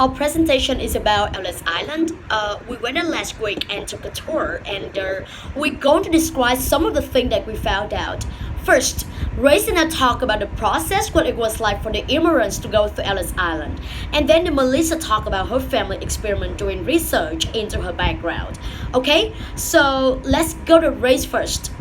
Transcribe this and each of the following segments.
Our presentation is about Ellis Island. We went there last week and took a tour, and we're going to describe some of the things that we found out. First, Race and I talk about the process, what it was like for the immigrants to go to Ellis Island, and then Melissa talk about her family experiment doing research into her background. Okay, so let's go to Race first.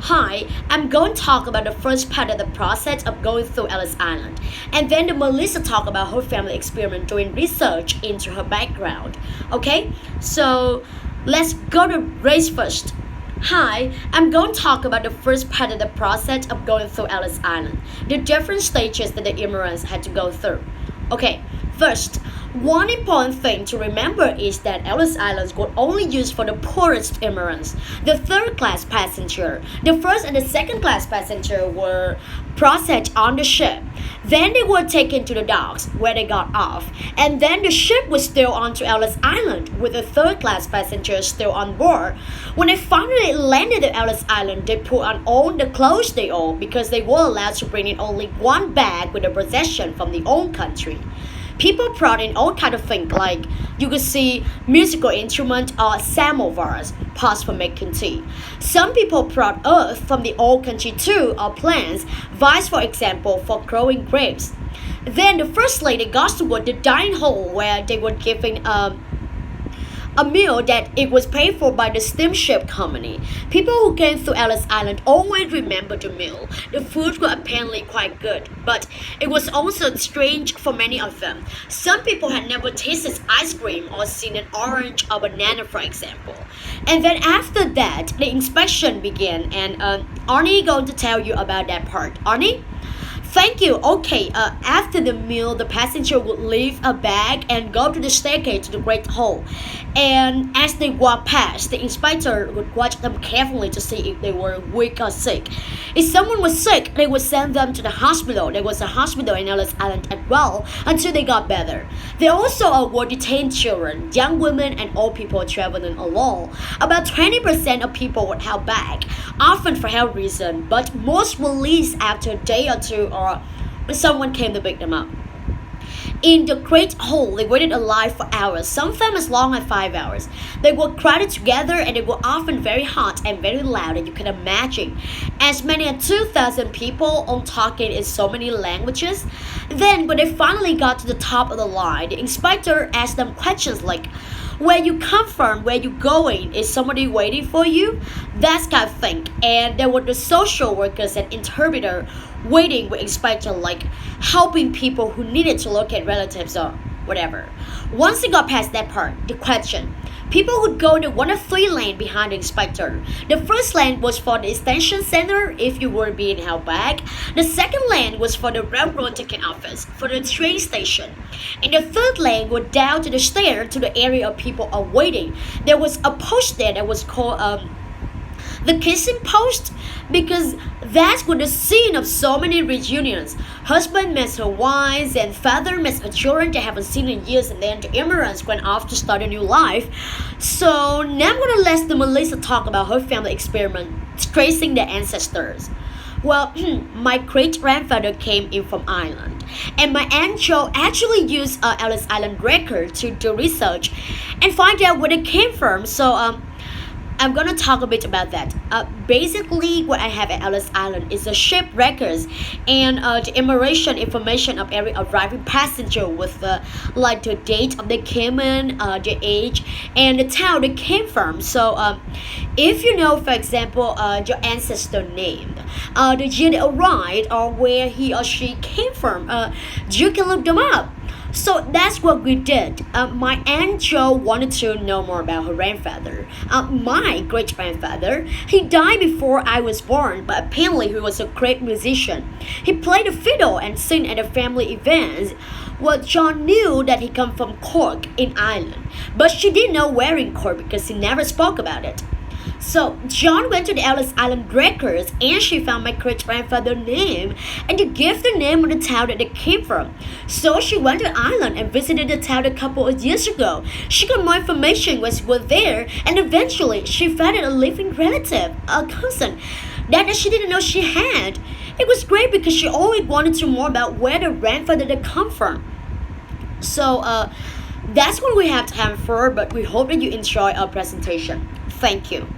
Hi, I'm going to talk about the first part of the process of going through Ellis Island, and then Melissa talk about her family experiment doing research into her background. Okay, so let's go to Race first. Hi, I'm going to talk about the first part of the process of going through Ellis Island, the different stages that the immigrants had to go through. Okay, first, one important thing to remember is that Ellis Island was only used for the poorest immigrants. The third class passenger, the first and the second class passenger were processed on the ship. Then they were taken to the docks where they got off. And then the ship was still onto Ellis Island with the third class passengers still on board. When they finally landed at Ellis Island, they put on all the clothes they owned because they were allowed to bring in only one bag with a possession from their own country. People brought in all kind of things like you could see musical instruments or samovars, pots for making tea. Some people brought earth from the old country too, or plants, vines for example for growing grapes. Then the first lady got to the dining hall where they were giving a meal that it was paid for by the steamship company. People who came through Ellis Island always remember the meal. The food was apparently quite good, but it was also strange for many of them. Some people had never tasted ice cream or seen an orange or banana, for example. And then after that, the inspection began, and Arnie going to tell you about that part. Arnie? Thank you. Okay, after the meal, the passenger would leave a bag and go to the staircase to the Great Hall. And as they walked past, the inspector would watch them carefully to see if they were weak or sick. If someone was sick, they would send them to the hospital. There was a hospital in Ellis Island as well until they got better. They also were detained children, young women, and old people traveling alone. About 20% of people were held back, often for health reasons, but most were released after a day or two or when someone came to pick them up. In the Great Hall, they waited alive for hours, sometimes as long as 5 hours. They were crowded together and they were often very hot and very loud, and you can imagine. As many as 2,000 people all talking in so many languages. Then, when they finally got to the top of the line, the inspector asked them questions like, where you come from, where you going, is somebody waiting for you? That kind of thing. And there were the social workers and interpreter waiting with inspector, like helping people who needed to locate relatives or whatever. Once they got past that part, the question, people would go to one of three lanes behind the inspector. The first lane was for the extension center if you were being held back. The second lane was for the railroad ticket office, for the train station. And the third lane went down to the stair to the area of people are waiting. There was a post there that was called the kissing post, because that's where the scene of so many reunions. Husband met her wives and father met her children they haven't seen in years, and then the immigrants went off to start a new life. So now I'm gonna let the Melissa talk about her family experiment tracing their ancestors. Well, my great-grandfather came in from Ireland, and my Aunt Jo actually used Ellis Island record to do research and find out where they came from. So I'm gonna talk a bit about that. Basically, what I have at Ellis Island is the ship records and the immigration information of every arriving passenger with like the date of they came in, the age, and the town they came from. So if you know, for example, your ancestor name, the year they arrived, or where he or she came from, you can look them up. So that's what we did. My Aunt Jo wanted to know more about her grandfather. My great-grandfather, he died before I was born, but apparently he was a great musician. He played the fiddle and sang at the family events. Well, John knew that he come from Cork in Ireland, but she didn't know where in Cork because he never spoke about it. So John went to the Ellis Island records and she found my great-grandfather's name and to give the name of the town that they came from. So she went to Ireland and visited the town a couple of years ago. She got more information when she was there, and eventually she found a living relative, a cousin, that she didn't know she had. It was great because she always wanted to know more about where the grandfather had come from. So That's what we have time for, but we hope that you enjoy our presentation. Thank you.